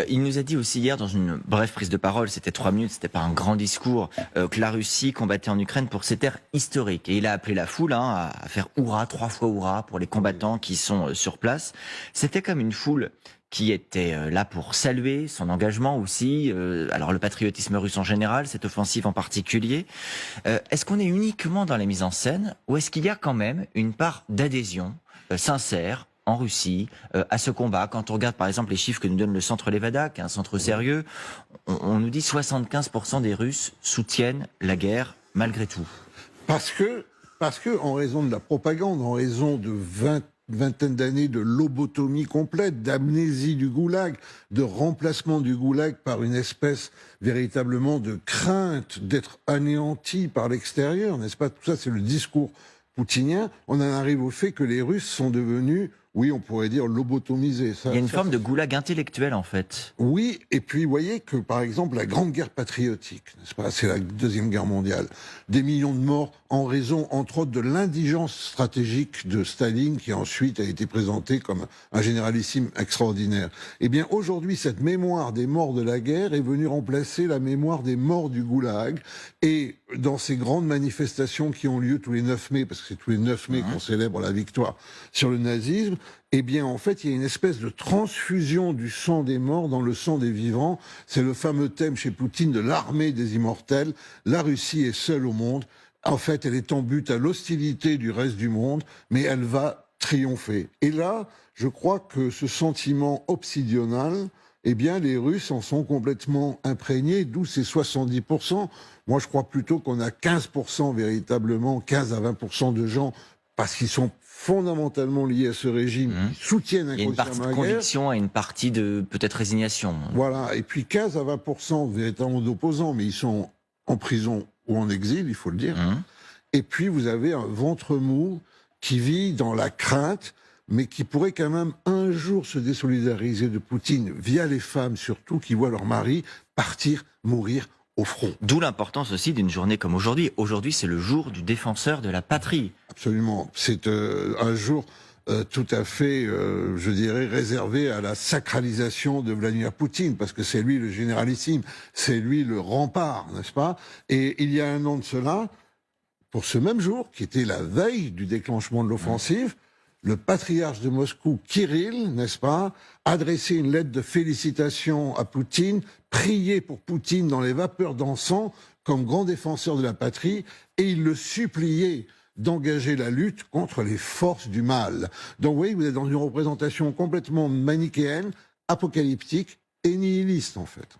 Il nous a dit aussi hier dans une brève prise de parole, c'était 3 minutes, c'était pas un grand discours, que la Russie combattait en Ukraine pour ses terres historiques. Et il a appelé la foule à faire hurrah, 3 fois hurrah pour les combattants qui sont sur place. C'était comme une foule qui était là pour saluer son engagement aussi, alors le patriotisme russe en général, cette offensive en particulier. Est-ce qu'on est uniquement dans la mise en scène ou est-ce qu'il y a quand même une part d'adhésion sincère en Russie à ce combat? Quand on regarde par exemple les chiffres que nous donne le centre Levada, qui est un centre sérieux, on nous dit 75% des Russes soutiennent la guerre malgré tout. Parce que, en raison de la propagande, en raison de vingtaine d'années de lobotomie complète, d'amnésie du goulag, de remplacement du goulag par une espèce véritablement de crainte d'être anéanti par l'extérieur, n'est-ce pas? Tout ça, c'est le discours poutinien. On en arrive au fait que les Russes sont devenus, oui, on pourrait dire lobotomisés. Il y a une forme de goulag intellectuel en fait. Oui, et puis vous voyez que par exemple la Grande Guerre patriotique, n'est-ce pas, c'est la Deuxième Guerre mondiale, des millions de morts en raison entre autres de l'indigence stratégique de Staline qui ensuite a été présenté comme un généralissime extraordinaire. Eh bien aujourd'hui cette mémoire des morts de la guerre est venue remplacer la mémoire des morts du goulag, et dans ces grandes manifestations qui ont lieu tous les 9 mai, parce que c'est tous les 9 mai qu'on célèbre la victoire sur le nazisme, eh bien, en fait, il y a une espèce de transfusion du sang des morts dans le sang des vivants. C'est le fameux thème chez Poutine de l'armée des immortels. La Russie est seule au monde. En fait, elle est en but à l'hostilité du reste du monde, mais elle va triompher. Et là, je crois que ce sentiment obsidional, eh bien, les Russes en sont complètement imprégnés, d'où ces 70%. Moi, je crois plutôt qu'on a 15% véritablement, 15 à 20% de gens, parce qu'ils sont fondamentalement liés à ce régime, qui soutiennent Il y a une partie de conviction et une partie de peut-être résignation. Voilà, et puis 15 à 20% véritablement d'opposants, mais ils sont en prison ou en exil, il faut le dire. Et puis vous avez un ventre mou qui vit dans la crainte, mais qui pourrait quand même un jour se désolidariser de Poutine, via les femmes surtout, qui voient leur mari partir, mourir au front. D'où l'importance aussi d'une journée comme aujourd'hui. Aujourd'hui, c'est le jour du défenseur de la patrie. Absolument. C'est un jour tout à fait, je dirais, réservé à la sacralisation de Vladimir Poutine, parce que c'est lui le généralissime, c'est lui le rempart, n'est-ce pas? Et il y a un an de cela, pour ce même jour, qui était la veille du déclenchement de l'offensive, le patriarche de Moscou, Kirill, n'est-ce pas, adressait une lettre de félicitations à Poutine, priait pour Poutine dans les vapeurs d'encens comme grand défenseur de la patrie, et il le suppliait d'engager la lutte contre les forces du mal. Donc vous voyez, vous êtes dans une représentation complètement manichéenne, apocalyptique et nihiliste en fait.